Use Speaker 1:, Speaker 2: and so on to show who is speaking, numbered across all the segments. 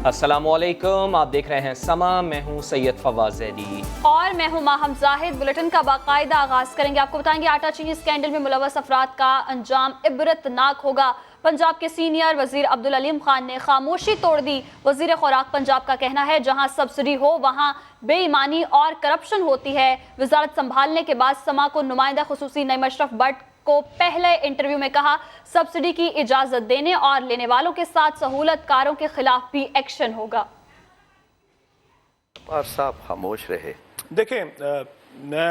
Speaker 1: السلام علیکم، آپ دیکھ رہے ہیں سما، میں ہوں سید فواز زیدی
Speaker 2: اور میں ہوں ماہم زاہد۔ بلیٹن کا باقاعدہ آغاز کریں گے۔ آپ کو بتائیں گے آٹا چینی اسکینڈل میں ملوث افراد کا انجام عبرتناک ہوگا۔ پنجاب کے سینئر وزیر عبدالعلیم خان نے خاموشی توڑ دی۔ وزیر خوراک پنجاب کا کہنا ہے جہاں سبسڈی ہو وہاں بے ایمانی اور کرپشن ہوتی ہے۔ وزارت سنبھالنے کے بعد سما کو نمائندہ خصوصی نعیم اشرف بٹ کو پہلے انٹرویو میں کہا سبسڈی کی اجازت دینے اور لینے والوں کے ساتھ سہولت کاروں کے خلاف بھی ایکشن ہوگا۔
Speaker 3: صاحب خاموش رہے۔
Speaker 4: دیکھیں، میں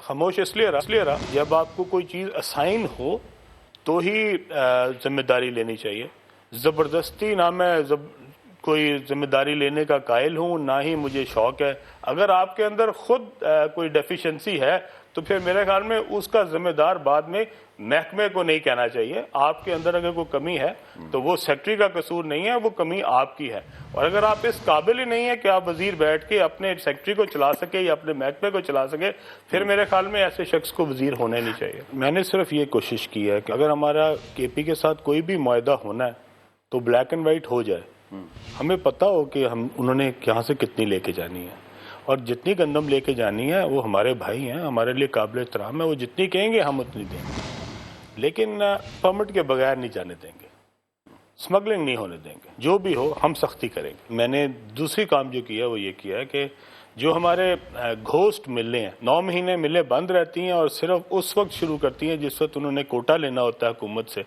Speaker 4: خاموش اس لیے رہا جب آپ کو کوئی چیز اسائن ہو تو ہی ذمہ داری لینی چاہیے۔ زبردستی نہ میں کوئی ذمہ داری لینے کا قائل ہوں، نہ ہی مجھے شوق ہے۔ اگر آپ کے اندر خود کوئی ڈیفیشنسی ہے تو پھر میرے خیال میں اس کا ذمہ دار بعد میں محکمے کو نہیں کہنا چاہیے۔ آپ کے اندر اگر کوئی کمی ہے تو وہ سیکٹری کا قصور نہیں ہے، وہ کمی آپ کی ہے۔ اور اگر آپ اس قابل ہی نہیں ہے کہ آپ وزیر بیٹھ کے اپنے سیکٹری کو چلا سکے یا اپنے محکمے کو چلا سکے، پھر میرے خیال میں ایسے شخص کو وزیر ہونے نہیں چاہیے۔ میں نے صرف یہ کوشش کی ہے کہ اگر ہمارا کے پی کے ساتھ کوئی بھی معاہدہ ہونا ہے تو بلیک اینڈ وائٹ ہو جائے، ہمیں پتہ ہو کہ انہوں نے یہاں سے کتنی لے کے جانی ہے، اور جتنی گندم لے کے جانی ہے وہ ہمارے بھائی ہیں، ہمارے لیے قابل احترام ہے، وہ جتنی کہیں گے ہم اتنی دیں گے، لیکن پرمٹ کے بغیر نہیں جانے دیں گے، سمگلنگ نہیں ہونے دیں گے، جو بھی ہو ہم سختی کریں گے۔ میں نے دوسری کام جو کیا وہ یہ کیا ہے کہ جو ہمارے گھوسٹ ملیں ہیں، 9 مہینے ملیں بند رہتی ہیں اور صرف اس وقت شروع کرتی ہیں جس وقت انہوں نے کوٹا لینا ہوتا ہے حکومت سے،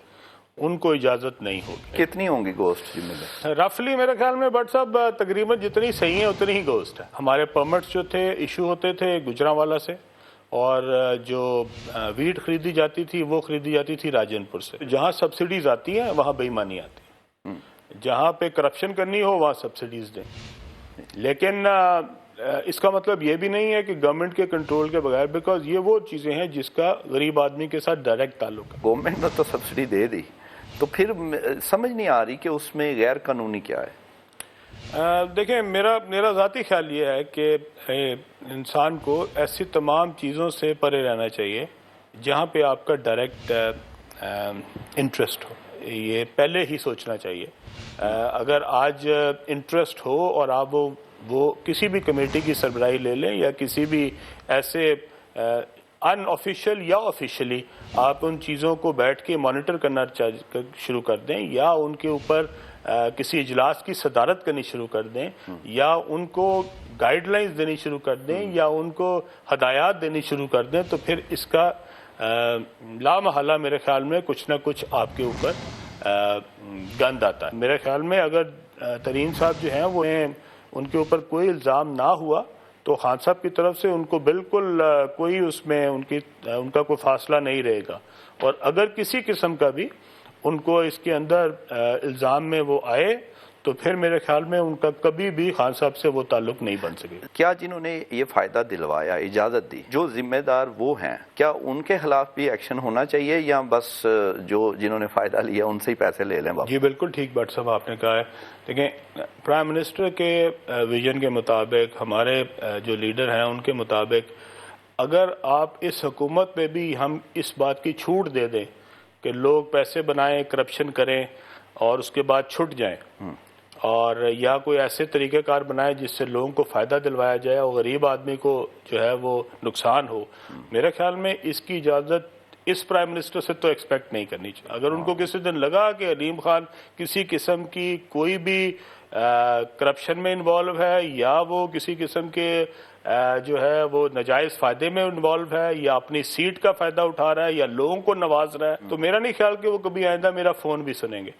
Speaker 4: ان کو اجازت نہیں ہوگی۔
Speaker 3: کتنی ہوں گی گوشت جی ملے؟
Speaker 4: رفلی میرے خیال میں بٹ صاحب تقریباً جتنی صحیح ہیں اتنی ہی گوشت ہے۔ ہمارے پرمٹس جو تھے ایشو ہوتے تھے گجرانوالا سے، اور جو ویٹ خریدی جاتی تھی وہ خریدی جاتی تھی راجن پور سے۔ جہاں سبسڈیز آتی ہیں وہاں بے ایمانی آتی ہے، جہاں پہ کرپشن کرنی ہو وہاں سبسڈیز دیں، لیکن اس کا مطلب یہ بھی نہیں ہے کہ گورنمنٹ کے کنٹرول کے بغیر، بیکاز یہ وہ چیزیں ہیں جس کا غریب آدمی کے ساتھ ڈائریکٹ تعلق ہے۔
Speaker 3: گورنمنٹ نے تو سبسڈی دے دی، تو پھر سمجھ نہیں آ رہی کہ اس میں غیر قانونی کیا ہے۔
Speaker 4: دیکھیں، میرا ذاتی خیال یہ ہے کہ انسان کو ایسی تمام چیزوں سے پرے رہنا چاہیے جہاں پہ آپ کا ڈائریکٹ انٹرسٹ ہو، یہ پہلے ہی سوچنا چاہیے۔ اگر آج انٹرسٹ ہو اور آپ وہ کسی بھی کمیٹی کی سربراہی لے لیں یا کسی بھی ایسے ان آفیشیل یا آفیشیلی آپ ان چیزوں کو بیٹھ کے مانیٹر کرنا شروع کر دیں، یا ان کے اوپر کسی اجلاس کی صدارت کرنی شروع کر دیں، یا ان کو گائیڈ لائنز دینی شروع کر دیں، یا ان کو ہدایات دینی شروع کر دیں، تو پھر اس کا لا محالہ میرے خیال میں کچھ نہ کچھ آپ کے اوپر گند آتا ہے۔ میرے خیال میں اگر ترین صاحب جو ہیں وہ ان کے اوپر کوئی الزام نہ ہوا تو خان صاحب کی طرف سے ان کو بالکل کوئی اس میں ان کا کوئی فاصلہ نہیں رہے گا، اور اگر کسی قسم کا بھی ان کو اس کے اندر الزام میں وہ آئے تو پھر میرے خیال میں ان کا کبھی بھی خان صاحب سے وہ تعلق نہیں بن سکے۔
Speaker 3: کیا جنہوں نے یہ فائدہ دلوایا، اجازت دی، جو ذمہ دار وہ ہیں، کیا ان کے خلاف بھی ایکشن ہونا چاہیے یا بس جنہوں نے فائدہ لیا ان سے ہی پیسے لے لیں؟
Speaker 4: جی بالکل ٹھیک بٹ صاحب آپ نے کہا ہے۔ دیکھیں، پرائم منسٹر کے ویژن کے مطابق، ہمارے جو لیڈر ہیں ان کے مطابق، اگر آپ اس حکومت میں بھی ہم اس بات کی چھوٹ دے دیں کہ لوگ پیسے بنائیں، کرپشن کریں اور اس کے بعد چھٹ جائیں، اور یا کوئی ایسے طریقہ کار بنائے جس سے لوگوں کو فائدہ دلوایا جائے اور غریب آدمی کو جو ہے وہ نقصان ہو، میرے خیال میں اس کی اجازت اس پرائم منسٹر سے تو ایکسپیکٹ نہیں کرنی چاہیے۔ اگر ان کو کسی دن لگا کہ علیم خان کسی قسم کی کوئی بھی کرپشن میں انوالو ہے، یا وہ کسی قسم کے جو ہے وہ ناجائز فائدے میں انوالو ہے، یا اپنی سیٹ کا فائدہ اٹھا رہا ہے، یا لوگوں کو نواز رہا ہے، تو میرا نہیں خیال کہ وہ کبھی آئندہ میرا فون بھی سنیں گے۔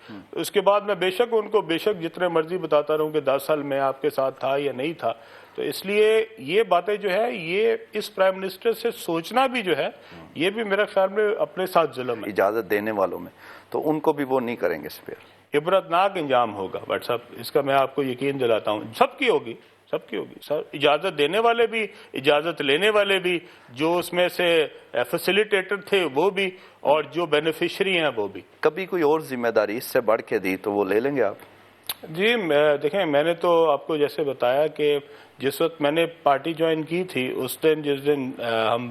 Speaker 4: اس کے بعد میں بے شک ان کو جتنے مرضی بتاتا رہوں کہ 10 سال میں آپ کے ساتھ تھا یا نہیں تھا، تو اس لیے یہ باتیں جو ہے یہ اس پرائم منسٹر سے سوچنا بھی جو ہے یہ بھی میرا خیال میں اپنے ساتھ ظلم ہے۔
Speaker 3: اجازت دینے والوں میں تو ان کو بھی وہ نہیں کریں گے اسپیئر۔
Speaker 4: عبرتناک انجام ہوگا بٹ صاحب، اس کا میں آپ کو یقین دلاتا ہوں، سب کی ہوگی سر، اجازت دینے والے بھی، اجازت لینے والے بھی، جو اس میں سے فیسیلیٹیٹر تھے وہ بھی، اور جو بینیفیشری ہیں وہ بھی۔
Speaker 3: کبھی کوئی اور ذمہ داری اس سے بڑھ کے دی تو وہ لے لیں گے آپ؟
Speaker 4: جی دیکھیں، میں نے تو آپ کو جیسے بتایا کہ جس وقت میں نے پارٹی جوائن کی تھی اس دن، جس دن ہم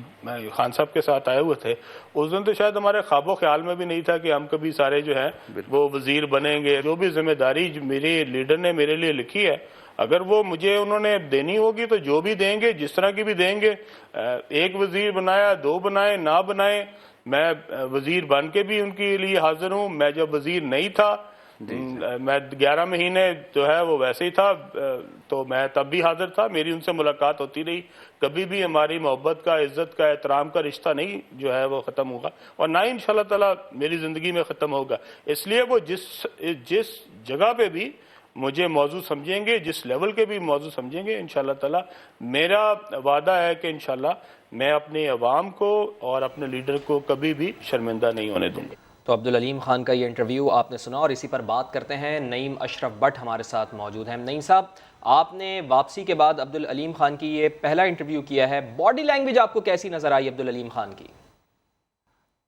Speaker 4: خان صاحب کے ساتھ آئے ہوئے تھے، اس دن تو شاید ہمارے خواب و خیال میں بھی نہیں تھا کہ ہم کبھی سارے جو ہیں وہ وزیر بنیں گے. جو بھی ذمہ داری میرے لیڈر نے میرے لیے لکھی ہے، اگر وہ مجھے انہوں نے دینی ہوگی تو جو بھی دیں گے، جس طرح کی بھی دیں گے، ایک وزیر بنایا، دو بنائے، نہ بنائے، میں وزیر بن کے بھی ان کے لیے حاضر ہوں. میں جب وزیر نہیں تھا، میں 11 مہینے جو ہے وہ ویسے ہی تھا، تو میں تب بھی حاضر تھا. میری ان سے ملاقات ہوتی رہی. کبھی بھی ہماری محبت کا، عزت کا، احترام کا رشتہ نہیں جو ہے وہ ختم ہوگا، اور نہ ہی انشاءاللہ تعالی میری زندگی میں ختم ہوگا. اس لیے وہ جس جگہ پہ بھی مجھے موضوع سمجھیں گے، جس لیول کے بھی موضوع سمجھیں گے، انشاءاللہ تعالی میرا وعدہ ہے کہ انشاءاللہ میں اپنی عوام کو اور اپنے لیڈر کو کبھی بھی شرمندہ نہیں ہونے دوں گا.
Speaker 1: تو عبدالعلیم خان کا یہ انٹرویو آپ نے سنا، اور اسی پر بات کرتے ہیں. نعیم اشرف بٹ ہمارے ساتھ موجود ہیں. نعیم صاحب، آپ نے واپسی کے بعد عبدالعلیم خان کی یہ پہلا انٹرویو کیا ہے، باڈی لینگویج آپ کو کیسی نظر آئی عبدالعلیم خان کی؟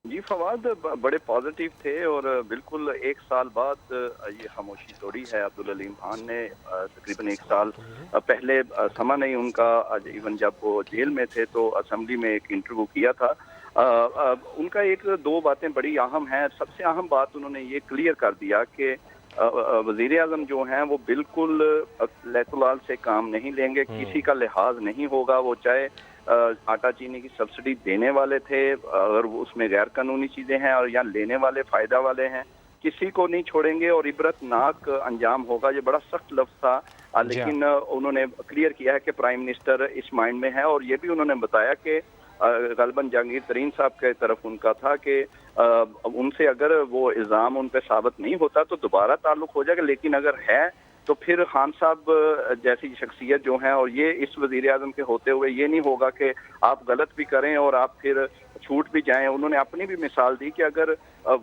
Speaker 3: جی فواد، بڑے پازیٹیو تھے، اور بالکل 1 سال بعد یہ خاموشی توڑی ہے عبدالعلیم خان نے. تقریباً 1 سال پہلے سما نہیں ان کا، ایون جب وہ جیل میں تھے تو اسمبلی میں ایک انٹرویو کیا تھا. ان کا 1-2 باتیں بڑی اہم ہیں. سب سے اہم بات انہوں نے یہ کلیئر کر دیا کہ وزیر اعظم جو ہیں وہ بالکل لیت لال سے کام نہیں لیں گے، کسی کا لحاظ نہیں ہوگا. وہ چاہے آٹا چینی کی سبسڈی دینے والے تھے، اگر اس میں غیر قانونی چیزیں ہیں، اور یا لینے والے فائدہ والے ہیں، کسی کو نہیں چھوڑیں گے، اور عبرت ناک انجام ہوگا. یہ بڑا سخت لفظ تھا، لیکن انہوں نے کلیئر کیا ہے کہ پرائم منسٹر اس مائنڈ میں ہے. اور یہ بھی انہوں نے بتایا کہ غالباً جہانگیر ترین صاحب کے طرف ان کا تھا کہ ان سے اگر وہ الزام ان پہ ثابت نہیں ہوتا تو دوبارہ تعلق ہو جائے گا، لیکن اگر ہے تو پھر خان صاحب جیسی شخصیت جو ہیں، اور یہ اس وزیر اعظم کے ہوتے ہوئے یہ نہیں ہوگا کہ آپ غلط بھی کریں اور آپ پھر چھوٹ بھی جائیں. انہوں نے اپنی بھی مثال دی کہ اگر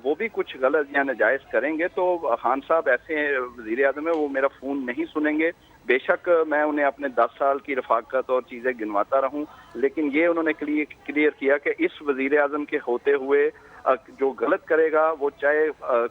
Speaker 3: وہ بھی کچھ غلط یا ناجائز کریں گے تو خان صاحب ایسے وزیر اعظم ہیں، وہ میرا فون نہیں سنیں گے. بے شک میں انہیں اپنے 10 سال کی رفاقت اور چیزیں گنواتا رہوں، لیکن یہ انہوں نے کلیئر کیا کہ اس وزیر اعظم کے ہوتے ہوئے جو غلط کرے گا وہ چاہے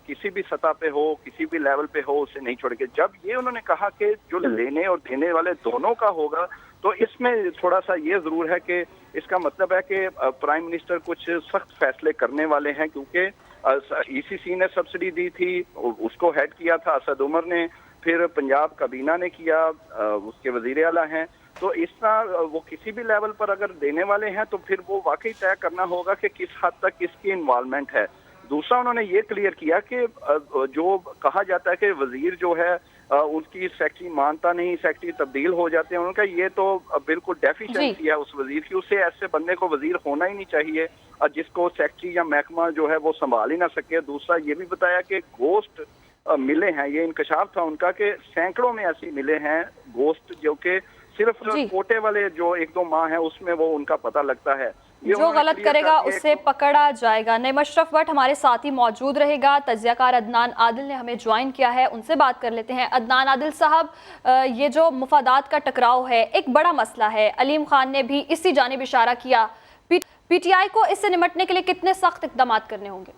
Speaker 3: کسی بھی سطح پہ ہو، کسی بھی لیول پہ ہو، اسے نہیں چھوڑے گے. جب یہ انہوں نے کہا کہ جو لینے اور دینے والے دونوں کا ہوگا، تو اس میں تھوڑا سا یہ ضرور ہے کہ اس کا مطلب ہے کہ پرائم منسٹر کچھ سخت فیصلے کرنے والے ہیں، کیونکہ ای سی سی نے سبسڈی دی تھی، اس کو ہیڈ کیا تھا اسد عمر نے، پھر پنجاب کابینہ نے کیا، اس کے وزیر اعلیٰ ہیں. تو اس طرح وہ کسی بھی لیول پر اگر دینے والے ہیں تو پھر وہ واقعی طے کرنا ہوگا کہ کس حد تک کس کی انوالومنٹ ہے. دوسرا انہوں نے یہ کلیئر کیا کہ جو کہا جاتا ہے کہ وزیر جو ہے اس کی سیکٹری مانتا نہیں، سیکٹری تبدیل ہو جاتے ہیں، ان کا یہ تو بالکل ڈیفیشنسی ہے اس وزیر کی. اسے ایسے بندے کو وزیر ہونا ہی نہیں چاہیے جس کو سیکٹری یا محکمہ جو ہے وہ سنبھال ہی نہ سکے. دوسرا یہ بھی بتایا کہ گوشت ملے ہیں، یہ انکشاف تھا ان کا کہ سینکڑوں میں ایسی ملے ہیں گوشت جو کہ صرف کوٹے والے جو 1-2 ماہ ہیں اس میں وہ ان کا پتہ لگتا ہے.
Speaker 2: جو غلط کرے گا اسے پکڑا جائے گا. نعیم اشرف بٹ ہمارے ساتھی موجود رہے گا. تجزیہ کار عدنان عادل نے ہمیں جوائن کیا ہے، ان سے بات کر لیتے ہیں. عدنان عادل صاحب، یہ جو مفادات کا ٹکراؤ ہے ایک بڑا مسئلہ ہے. علیم خان نے بھی اسی جانب اشارہ کیا. پی ٹی آئی کو اس سے نمٹنے کے لیے کتنے سخت اقدامات کرنے ہوں گے؟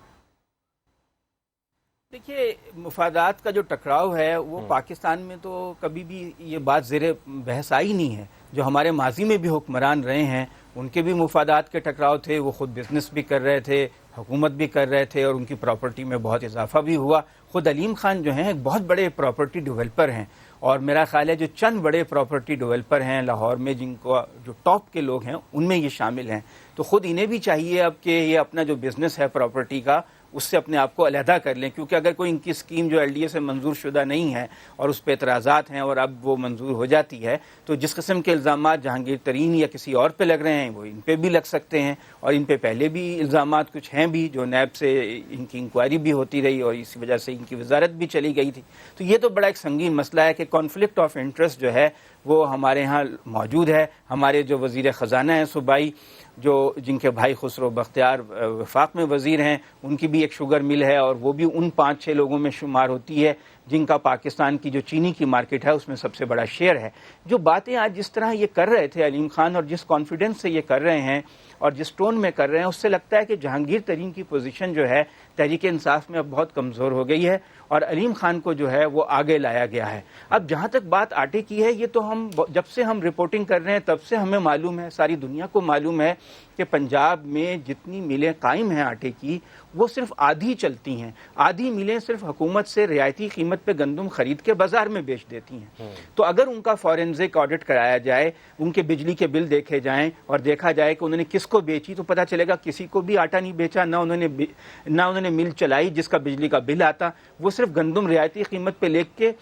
Speaker 5: دیکھیے، مفادات کا جو ٹکراؤ ہے وہ پاکستان میں تو کبھی بھی یہ بات زیر بحث آئی نہیں ہے. جو ہمارے ماضی میں بھی حکمران رہے ہیں ان کے بھی مفادات کے ٹکراؤ تھے، وہ خود بزنس بھی کر رہے تھے، حکومت بھی کر رہے تھے، اور ان کی پراپرٹی میں بہت اضافہ بھی ہوا. خود علیم خان جو ہیں ایک بہت بڑے پراپرٹی ڈیولپر ہیں، اور میرا خیال ہے جو چند بڑے پراپرٹی ڈیولپر ہیں لاہور میں جن کو جو ٹاپ کے لوگ ہیں ان میں یہ شامل ہیں. تو خود انہیں بھی چاہیے اب کہ یہ اپنا جو بزنس ہے پراپرٹی کا اس سے اپنے آپ کو علیحدہ کر لیں، کیونکہ اگر کوئی ان کی اسکیم جو ایل ڈی اے سے منظور شدہ نہیں ہے اور اس پہ اعتراضات ہیں اور اب وہ منظور ہو جاتی ہے تو جس قسم کے الزامات جہانگیر ترین یا کسی اور پہ لگ رہے ہیں وہ ان پہ بھی لگ سکتے ہیں. اور ان پہ پہلے بھی الزامات کچھ ہیں بھی جو نیب سے ان کی انکوائری بھی ہوتی رہی اور اسی وجہ سے ان کی وزارت بھی چلی گئی تھی. تو یہ تو بڑا ایک سنگین مسئلہ ہے کہ کانفلکٹ آف انٹرسٹ جو ہے وہ ہمارے ہاں موجود ہے. ہمارے جو وزیر خزانہ ہیں صوبائی، جو جن کے بھائی خسرو بختیار وفاق میں وزیر ہیں، ان کی بھی ایک شوگر مل ہے اور وہ بھی ان 5-6 لوگوں میں شمار ہوتی ہے جن کا پاکستان کی جو چینی کی مارکیٹ ہے اس میں سب سے بڑا شیئر ہے. جو باتیں آج جس طرح یہ کر رہے تھے علیم خان اور جس کانفیڈنس سے یہ کر رہے ہیں اور جس ٹون میں کر رہے ہیں، اس سے لگتا ہے کہ جہانگیر ترین کی پوزیشن جو ہے تحریک انصاف میں اب بہت کمزور ہو گئی ہے اور علیم خان کو جو ہے وہ آگے لایا گیا ہے. اب جہاں تک بات آٹے کی ہے، یہ تو جب سے ہم رپورٹنگ کر رہے ہیں تب سے ہمیں معلوم ہے، ساری دنیا کو معلوم ہے کہ پنجاب میں جتنی ملیں قائم ہیں آٹے کی وہ صرف آدھی چلتی ہیں. آدھی ملیں صرف حکومت سے رعایتی قیمت پہ گندم خرید کے بازار میں بیچ دیتی ہیں. تو اگر ان کا فورینزک آڈٹ کرایا جائے، ان کے بجلی کے بل دیکھے جائیں اور دیکھا جائے کہ انہوں نے کس کو بیچی، تو پتہ چلے گا کسی کو بھی آٹا نہیں بیچا، نہ انہوں نے مل چلائی جس کا بجلی کا بل آتا. وہ صرف گندم رعایتی قیمت پہ لے کے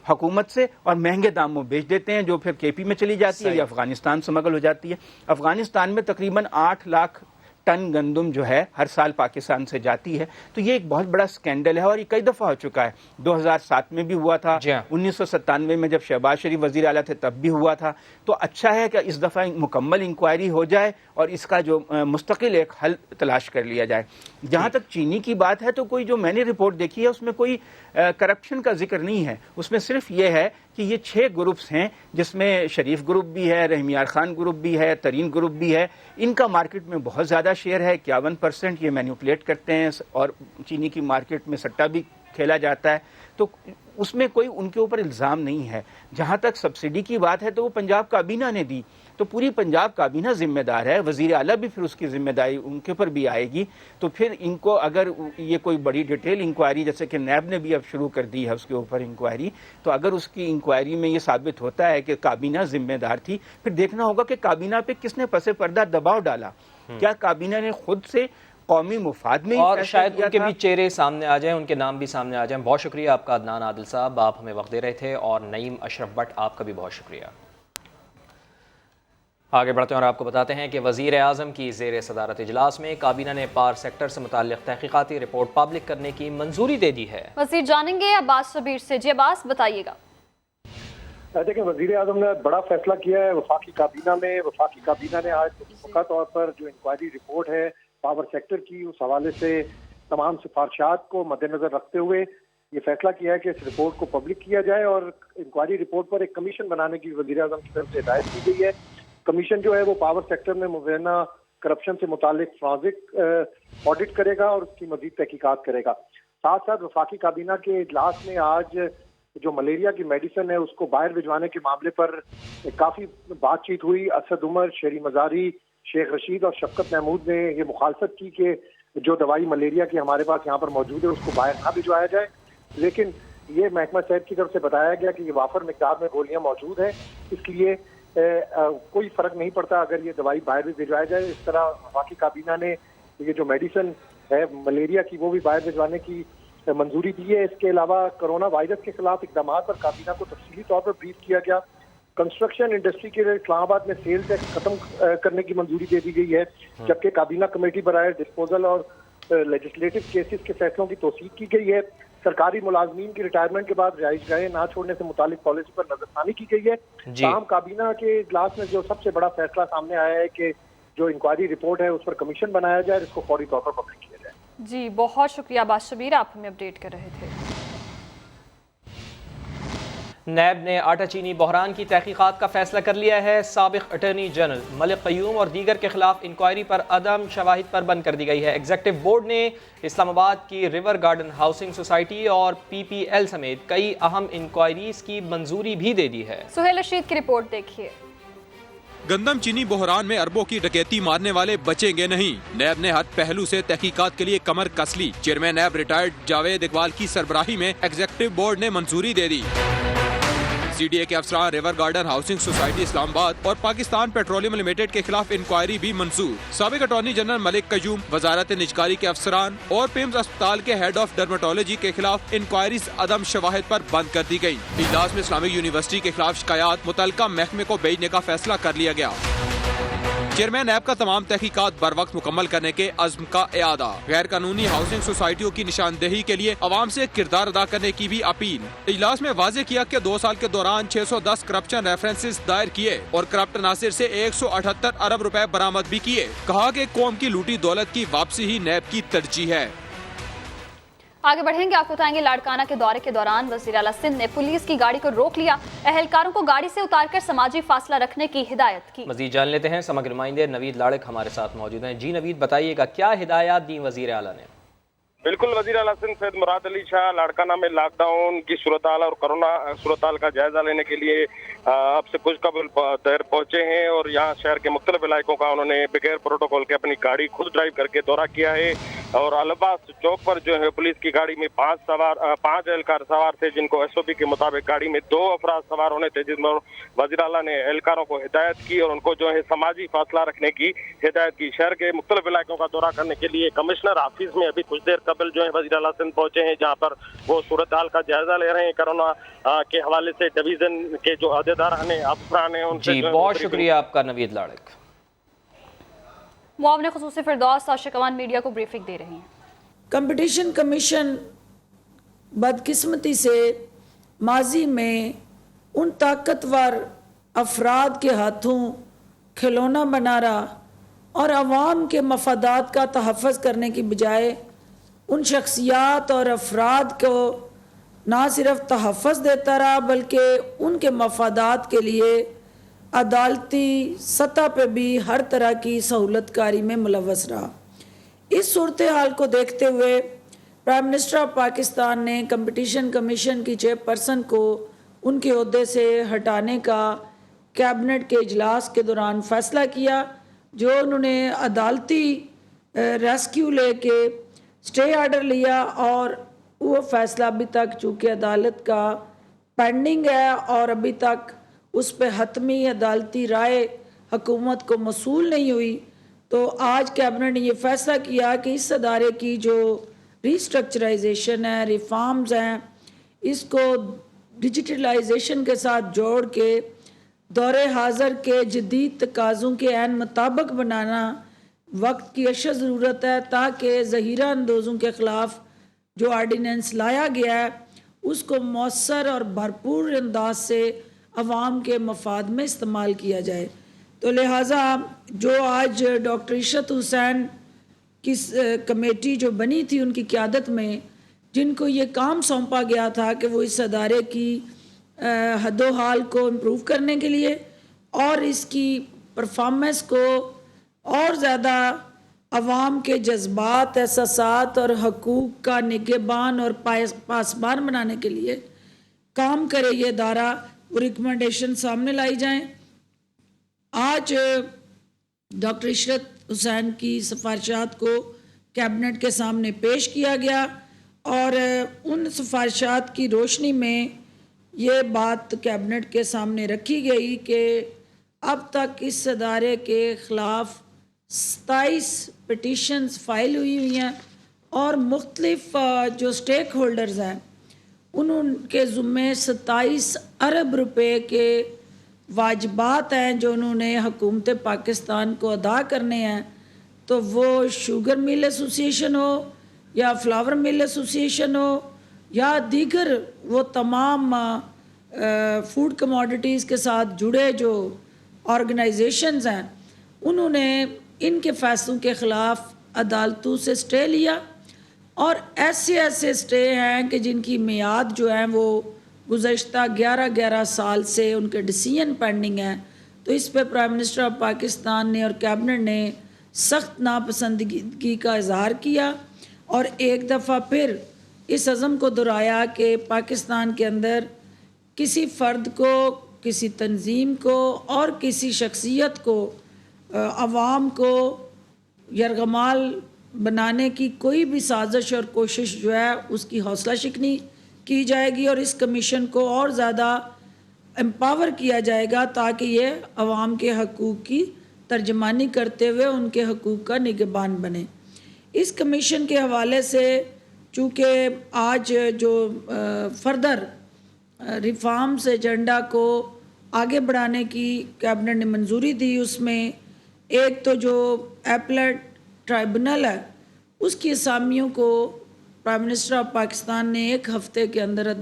Speaker 5: حکومت سے اور مہنگے داموں بیچ دیتے ہیں، جو پھر کے پی میں چلی جاتی ہے یا افغانستان سمگل ہو جاتی ہے. افغانستان میں تقریباً 8 لاکھ ٹن گندم جو ہے ہر سال پاکستان سے جاتی ہے. تو یہ ایک بہت بڑا سکینڈل ہے اور یہ کئی دفعہ ہو چکا ہے. 2007 میں بھی ہوا تھا، 1997 میں جب شہباز شریف وزیر اعلیٰ تھے تب بھی ہوا تھا. تو اچھا ہے کہ اس دفعہ مکمل انکوائری ہو جائے اور اس کا جو مستقل ایک حل تلاش کر لیا جائے. جہاں تک چینی کی بات ہے تو کوئی جو میں نے رپورٹ دیکھی ہے اس میں کوئی کرپشن کا ذکر نہیں ہے. اس میں صرف یہ ہے کہ یہ 6 گروپس ہیں جس میں شریف گروپ بھی ہے، رحم یار خان گروپ بھی ہے، ترین گروپ بھی ہے. ان کا مارکیٹ میں بہت زیادہ شیئر ہے، 51%. یہ مینیپولیٹ کرتے ہیں اور چینی کی مارکیٹ میں سٹا بھی کھیلا جاتا ہے. تو اس میں کوئی ان کے اوپر الزام نہیں ہے. جہاں تک سبسڈی کی بات ہے تو وہ پنجاب کابینہ نے دی، تو پوری پنجاب کابینہ ذمہ دار ہے. وزیر اعلیٰ بھی پھر اس کی ذمہ داری ان کے اوپر بھی آئے گی. تو پھر ان کو اگر یہ کوئی بڑی ڈیٹیل انکوائری، جیسے کہ نیب نے بھی اب شروع کر دی ہے اس کے اوپر انکوائری، تو اگر اس کی انکوائری میں یہ ثابت ہوتا ہے کہ کابینہ ذمہ دار تھی، پھر دیکھنا ہوگا کہ کابینہ پہ کس نے پس پردہ دباؤ ڈالا. کیا کابینہ نے خود سے قومی مفاد میں
Speaker 1: اور شاید ان کے بھی چہرے سامنے آ جائیں، ان کے نام بھی سامنے آ جائیں. بہت شکریہ آپ کا عدنان عادل صاحب، آپ ہمیں وقت دے رہے تھے. اور نعیم اشرف بٹ آپ کا بھی بہت شکریہ. آگے بڑھتے ہیں اور آپ کو بتاتے ہیں کہ وزیر اعظم کی زیر صدارت اجلاس میں کابینہ نے پار سیکٹر سے متعلق تحقیقاتی رپورٹ پبلک کرنے کی منظوری دے دی ہے.
Speaker 2: وزیر جانیں گے عباس شبیر سے. جی عباس بتائیے گا.
Speaker 6: دیکھیں، وزیر اعظم نے بڑا فیصلہ کیا ہے وفاقی کابینہ میں. وفاقی کابینہ نے آج متفقہ طور پر جو انکوائری رپورٹ ہے پاور سیکٹر کی، اس حوالے سے تمام سفارشات کو مد نظر رکھتے ہوئے یہ فیصلہ کیا ہے کہ اس رپورٹ کو پبلک کیا جائے اور انکوائری رپورٹ پر ایک کمیشن بنانے کی وزیر اعظم کی طرف سے ہدایت کی گئی ہے. کمیشن جو ہے وہ پاور سیکٹر میں مبینہ کرپشن سے متعلق فورینزک آڈٹ کرے گا اور اس کی مزید تحقیقات کرے گا. ساتھ ساتھ وفاقی کابینہ کے اجلاس میں آج جو ملیریا کی میڈیسن ہے اس کو باہر بھجوانے کے معاملے پر کافی بات چیت ہوئی. اسد عمر، شہری مزاری، شیخ رشید اور شفقت محمود نے یہ مخالفت کی کہ جو دوائی ملیریا کی ہمارے پاس یہاں پر موجود ہے اس کو باہر نہ بھجوایا جائے. لیکن یہ محکمہ صحت کی طرف سے بتایا گیا کہ یہ وافر مقدار میں گولیاں موجود ہیں، اس لیے کوئی فرق نہیں پڑتا اگر یہ دوائی باہر بھی بھجوایا جائے. اس طرح وفاقی کابینہ نے یہ جو میڈیسن ہے ملیریا کی وہ بھی باہر بھجوانے کی منظوری دی ہے. اس کے علاوہ کرونا وائرس کے خلاف اقدامات پر کابینہ کو تفصیلی طور پر بریف کیا گیا. کنسٹرکشن انڈسٹری کے لیے اسلام آباد میں سیل ٹیکس ختم کرنے کی منظوری دے دی گئی ہے، جبکہ کابینہ کمیٹی برائے ڈسپوزل اور لیجسلیٹو کیسز کے فیصلوں کی توثیق کی گئی ہے. سرکاری ملازمین کی ریٹائرمنٹ کے بعد رہائش گاہیں نہ چھوڑنے سے متعلق پالیسی پر نظر ثانی کی گئی ہے. تاہم کابینہ کے اجلاس میں جو سب سے بڑا فیصلہ سامنے آیا ہے کہ جو انکوائری رپورٹ ہے اس پر کمیشن بنایا جائے اور اس کو فوری طور پر پبلک کیا جائے.
Speaker 2: جی بہت شکریہ عباس شبیر، آپ ہمیں اپڈیٹ کر رہے تھے.
Speaker 1: نیب نے آٹا چینی بحران کی تحقیقات کا فیصلہ کر لیا ہے. سابق اٹارنی جنرل ملک قیوم اور دیگر کے خلاف انکوائری پر عدم شواہد پر بند کر دی گئی ہے. ایگزیکٹو بورڈ نے اسلام آباد کی ریور گارڈن ہاؤسنگ سوسائٹی اور پی پی ایل سمیت کئی اہم انکوائریز کی منظوری بھی دے دی ہے.
Speaker 2: سہیل رشید کی رپورٹ دیکھیے.
Speaker 7: گندم چینی بحران میں اربوں کی ڈکیتی مارنے والے بچیں گے نہیں. نیب نے ہر پہلو سے تحقیقات کے لیے کمر کس لی. Chairman NAB retired Javed Iqbal کی سربراہی میں ایگزیکٹو بورڈ نے منظوری دے دی. سی ڈی اے کے افسران ریور گارڈن ہاؤسنگ سوسائٹی اسلام آباد اور پاکستان پیٹرولیم لمیٹڈ کے خلاف انکوائری بھی منظور. سابق اٹارنی جنرل ملک قیوم، وزارت نجکاری کے افسران اور پیمز اسپتال کے ہیڈ آف ڈرمیٹولوجی کے خلاف انکوائریز عدم شواہد پر بند کر دی گئی. اجلاس میں اسلامک یونیورسٹی کے خلاف شکایات متعلقہ محکمے کو بھیجنے کا فیصلہ کر لیا گیا. چیئرمین نیب کا تمام تحقیقات بر وقت مکمل کرنے کے عزم کا اعادہ. غیر قانونی ہاؤسنگ سوسائٹیوں کی نشاندہی کے لیے عوام سے کردار ادا کرنے کی بھی اپیل. اجلاس میں واضح کیا کہ 2 سال کے دوران 610 کرپشن ریفرنسز دائر کیے اور کرپٹ عناصر سے 178 ارب روپے برآمد بھی کیے. کہا کہ قوم کی لوٹی دولت کی واپسی ہی نیب کی ترجیح ہے.
Speaker 2: آگے بڑھیں گے، آپ کو بتائیں گے لاڑکانہ کے دورے کے دوران وزیر اعلیٰ سندھ نے پولیس کی گاڑی کو روک لیا، اہلکاروں کو گاڑی سے اتار کر سماجی فاصلہ رکھنے کی ہدایت کی۔
Speaker 1: مزید جان لیتے ہیں، سماجی نمائندے نوید لاڑک ہمارے ساتھ موجود ہیں۔ جی نوید، بتائیے گا کیا ہدایات دی وزیر اعلیٰ نے؟
Speaker 8: بالکل، وزیر اعلیٰ سندھ سید مراد علی شاہ لاڑکانہ میں لاک ڈاؤن کی صورتحال اور کرونا صورتحال کا جائزہ لینے کے لیے اب سے کچھ قبل دیر پہنچے ہیں، اور یہاں شہر کے مختلف علاقوں کا انہوں نے بغیر پروٹوکول کے اپنی گاڑی خود ڈرائیو کر کے دورہ کیا ہے، اور العباس چوک پر جو ہے پولیس کی گاڑی میں 5 اہلکار سوار تھے، جن کو SOP کے مطابق گاڑی میں 2 افراد سوار ہونے تھے، جس میں وزیر اعلیٰ نے اہلکاروں کو ہدایت کی اور ان کو جو ہے سماجی فاصلہ رکھنے کی ہدایت کی۔ شہر کے مختلف علاقوں کا دورہ کرنے کے لیے کمشنر آفس میں ابھی کچھ دیر قبل جو ہے وزیر اعلیٰ سندھ پہنچے ہیں، جہاں پر وہ صورتحال کا جائزہ لے رہے ہیں۔ کرونا کے حوالے سے ڈویژن کے جو عہدیدار ہیں، افسران ہیں، ان سے
Speaker 1: جی بہت شکریہ آپ کا نوید لاڑک۔
Speaker 2: معاون خصوصی فردوس شکوان میڈیا کو بریفنگ دے رہی ہیں۔
Speaker 9: کمپٹیشن کمیشن بدقسمتی سے ماضی میں ان طاقتور افراد کے ہاتھوں کھلونا بنا رہا اور عوام کے مفادات کا تحفظ کرنے کی بجائے ان شخصیات اور افراد کو نہ صرف تحفظ دیتا رہا بلکہ ان کے مفادات کے لیے عدالتی سطح پہ بھی ہر طرح کی سہولت کاری میں ملوث رہا۔ اس صورتحال کو دیکھتے ہوئے پرائم منسٹر آف پاکستان نے کمپٹیشن کمیشن کی چیئرپرسن کو ان کے عہدے سے ہٹانے کا کیبنٹ کے اجلاس کے دوران فیصلہ کیا، جو انہوں نے عدالتی ریسکیو لے کے اسٹے آرڈر لیا، اور وہ فیصلہ ابھی تک چونکہ عدالت کا پینڈنگ ہے اور ابھی تک اس پہ حتمی عدالتی رائے حکومت کو موصول نہیں ہوئی، تو آج کیبنٹ نے یہ فیصلہ کیا کہ اس ادارے کی جو ریسٹرکچرائزیشن ہے، ریفارمز ہیں، اس کو ڈیجیٹلائزیشن کے ساتھ جوڑ کے دور حاضر کے جدید تقاضوں کے عین مطابق بنانا وقت کی اشد ضرورت ہے، تاکہ ذخیرہ اندوزوں کے خلاف جو آرڈیننس لایا گیا ہے اس کو مؤثر اور بھرپور انداز سے عوام کے مفاد میں استعمال کیا جائے۔ تو لہٰذا جو آج ڈاکٹر عشرت حسین کی کمیٹی جو بنی تھی ان کی قیادت میں، جن کو یہ کام سونپا گیا تھا کہ وہ اس ادارے کی حد و حال کو امپروو کرنے کے لیے اور اس کی پرفارمنس کو اور زیادہ عوام کے جذبات، احساسات اور حقوق کا نگہبان اور پاسبان بنانے کے لیے کام کرے یہ ادارہ، وہ ریکمنڈیشن سامنے لائی جائیں۔ آج ڈاکٹر عشرت حسین کی سفارشات کو کیبنٹ کے سامنے پیش کیا گیا، اور ان سفارشات کی روشنی میں یہ بات کیبنٹ کے سامنے رکھی گئی کہ اب تک اس ادارے کے خلاف 27 پٹیشنز فائل ہوئی ہیں، اور مختلف جو سٹیک ہولڈرز ہیں ان کے ذمے 27 ارب روپے کے واجبات ہیں جو انہوں نے حکومت پاکستان کو ادا کرنے ہیں، تو وہ شوگر مل ایسوسی ایشن ہو یا فلاور مل ایسوسی ایشن ہو یا دیگر وہ تمام فوڈ کموڈیٹیز کے ساتھ جڑے جو آرگنائزیشنز ہیں، انہوں نے ان کے فیصلوں کے خلاف عدالتوں سے سٹے لیا، اور ایسے سٹے ہیں کہ جن کی میعاد جو ہیں وہ گزشتہ 11 سال سے ان کے ڈیسیژن پینڈنگ ہیں۔ تو اس پہ پرائم منسٹر آف پاکستان نے اور کیبنٹ نے سخت ناپسندگی کا اظہار کیا، اور ایک دفعہ پھر اس عزم کو دہرایا کہ پاکستان کے اندر کسی فرد کو، کسی تنظیم کو اور کسی شخصیت کو عوام کو یرغمال بنانے کی کوئی بھی سازش اور کوشش جو ہے اس کی حوصلہ شکنی کی جائے گی، اور اس کمیشن کو اور زیادہ امپاور کیا جائے گا تاکہ یہ عوام کے حقوق کی ترجمانی کرتے ہوئے ان کے حقوق کا نگہبان بنے۔ اس کمیشن کے حوالے سے چونکہ آج جو فردر ریفارمز ایجنڈا کو آگے بڑھانے کی کیبنٹ نے منظوری دی، اس میں ایک تو جو ایپلیٹ ٹرائبونل ہے اس کی اسامیوں کو پرائم منسٹر آف پاکستان نے 1 ہفتے کے اندر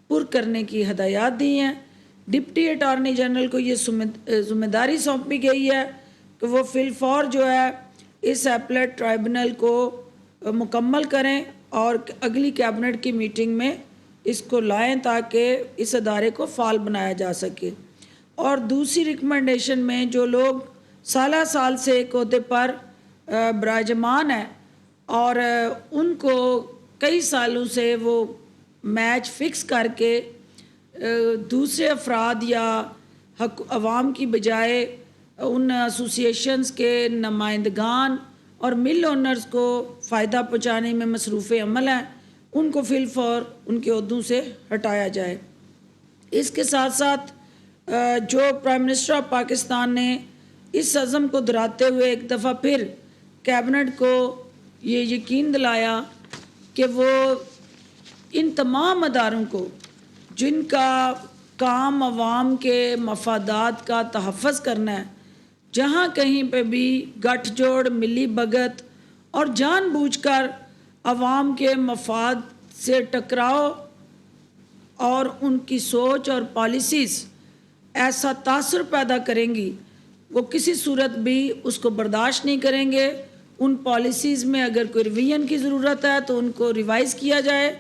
Speaker 9: پر کرنے کی ہدایات دی ہیں۔ ڈپٹی اٹارنی جنرل کو یہ ذمہ داری سونپی گئی ہے کہ وہ فی الفور جو ہے اس ایپلیٹ ٹرائبونل کو مکمل کریں اور اگلی کیبنٹ کی میٹنگ میں اس کو لائیں تاکہ اس ادارے کو فعال بنایا جا سکے۔ اور دوسری ریکمنڈیشن میں جو لوگ سالہ سال سے ایک عہدے پر براجمان ہیں اور ان کو کئی سالوں سے وہ میچ فکس کر کے دوسرے افراد یا عوام کی بجائے ان ایسوسیشنز کے نمائندگان اور مل اونرز کو فائدہ پہنچانے میں مصروف عمل ہیں، ان کو فی الفور ان کے عہدوں سے ہٹایا جائے۔ اس کے ساتھ ساتھ جو پرائم منسٹر آف پاکستان نے اس عزم کو دہراتے ہوئے ایک دفعہ پھر کیبنٹ کو یہ یقین دلایا کہ وہ ان تمام اداروں کو جن کا کام عوام کے مفادات کا تحفظ کرنا ہے، جہاں کہیں پہ بھی گٹھ جوڑ، ملی بھگت اور جان بوجھ کر عوام کے مفاد سے ٹکراؤ اور ان کی سوچ اور پالیسیز ایسا تاثر پیدا کریں گی، وہ کسی صورت بھی اس کو برداشت نہیں کریں گے۔ ان پالیسیز میں اگر کوئی ریویژن کی ضرورت ہے تو ان کو ریوائز کیا جائے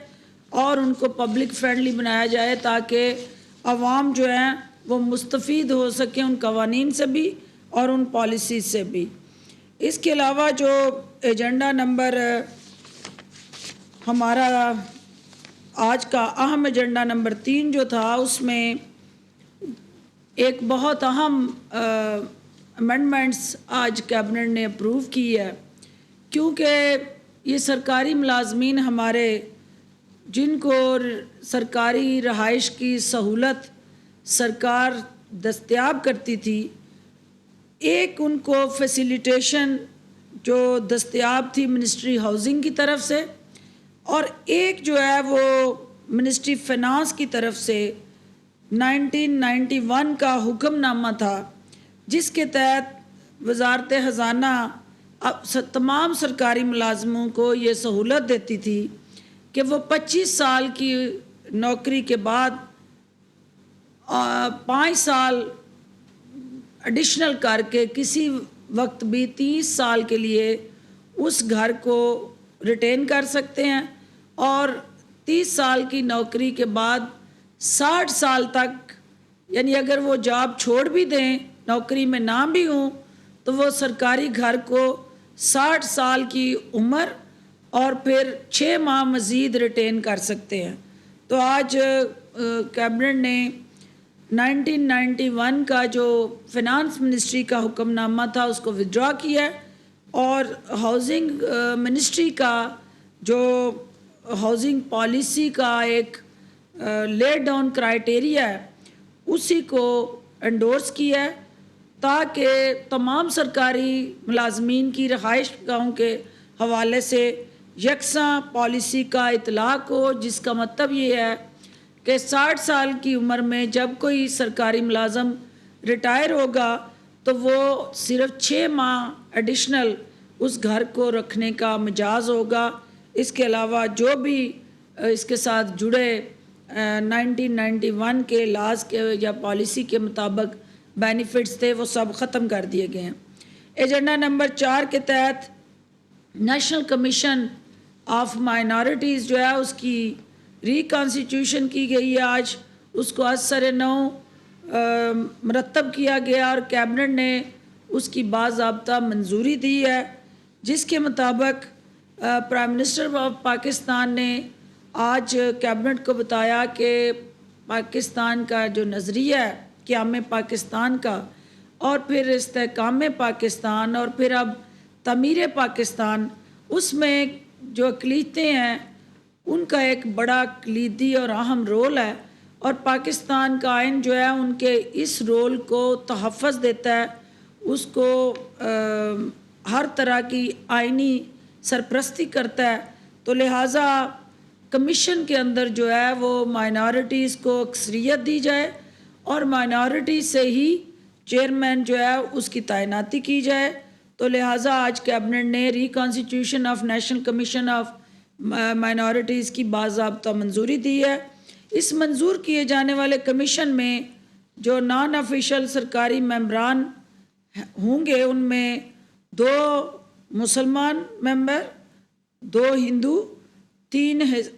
Speaker 9: اور ان کو پبلک فرینڈلی بنایا جائے تاکہ عوام جو ہیں وہ مستفید ہو سکیں ان قوانین سے بھی اور ان پالیسیز سے بھی۔ اس کے علاوہ جو ایجنڈا نمبر ہمارا آج کا اہم ایجنڈا نمبر 3 جو تھا، اس میں ایک بہت اہم امینڈمنٹس آج کیبنٹ نے اپروو کی ہے، کیونکہ یہ سرکاری ملازمین ہمارے جن کو سرکاری رہائش کی سہولت سرکار دستیاب کرتی تھی، ایک ان کو فیسیلیٹیشن جو دستیاب تھی منسٹری ہاؤسنگ کی طرف سے، اور ایک جو ہے وہ منسٹری فائنانس کی طرف سے 1991 کا حکم نامہ تھا، جس کے تحت وزارت خزانہ تمام سرکاری ملازموں کو یہ سہولت دیتی تھی کہ وہ 25 سال کی نوکری کے بعد 5 سال ایڈیشنل کر کے کسی وقت بھی 30 سال کے لیے اس گھر کو ریٹین کر سکتے ہیں، اور 30 سال کی نوکری کے بعد 60 سال تک، یعنی اگر وہ جاب چھوڑ بھی دیں، نوکری میں نہ بھی ہوں، تو وہ سرکاری گھر کو 60 سال کی عمر اور پھر 6 ماہ مزید ریٹین کر سکتے ہیں۔ تو آج کیبنٹ نے 1991 کا جو فائنانس منسٹری کا حکم نامہ تھا اس کو ودرا کیا ہے، اور ہاؤسنگ منسٹری کا جو ہاؤسنگ پالیسی کا ایک لے ڈاؤن کرائیٹیریا ہے اسی کو انڈورس کیا ہے، تاکہ تمام سرکاری ملازمین کی رہائش گاہوں کے حوالے سے یکساں پالیسی کا اطلاق ہو، جس کا مطلب یہ ہے کہ 60 سال کی عمر میں جب کوئی سرکاری ملازم ریٹائر ہوگا تو وہ صرف 6 ماہ ایڈیشنل اس گھر کو رکھنے کا مجاز ہوگا۔ اس کے علاوہ جو بھی اس کے ساتھ جڑے 1991 کے لاز کے یا پالیسی کے مطابق بینیفٹس تھے وہ سب ختم کر دیے گئے ہیں۔ ایجنڈا نمبر 4 کے تحت نیشنل کمیشن آف مائنارٹیز جو ہے اس کی ری کانسٹیٹیوشن کی گئی ہے، آج اس کو اثر نو مرتب کیا گیا اور کیبنٹ نے اس کی باضابطہ منظوری دی ہے، جس کے مطابق پرائم منسٹر آف پاکستان نے آج کیبنٹ کو بتایا کہ پاکستان کا جو نظریہ ہے قیام پاکستان کا، اور پھر استحکام پاکستان، اور پھر اب تعمیر پاکستان، اس میں جو اقلیتیں ہیں ان کا ایک بڑا کلیدی اور اہم رول ہے، اور پاکستان کا آئین جو ہے ان کے اس رول کو تحفظ دیتا ہے، اس کو ہر طرح کی آئینی سرپرستی کرتا ہے۔ تو لہٰذا کمیشن کے اندر جو ہے وہ مائنارٹیز کو اکثریت دی جائے اور مائنارٹی سے ہی چیئرمین جو ہے اس کی تعیناتی کی جائے۔ تو لہٰذا آج کیبنٹ نے reconstitution of national commission of minorities کی باضابطہ منظوری دی ہے۔ اس منظور کیے جانے والے کمیشن میں جو نان آفیشل سرکاری ممبران ہوں گے ان میں 2 مسلمان ممبر، 2 ہندو 3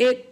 Speaker 9: 1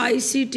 Speaker 9: ICT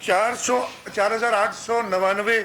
Speaker 10: 4,899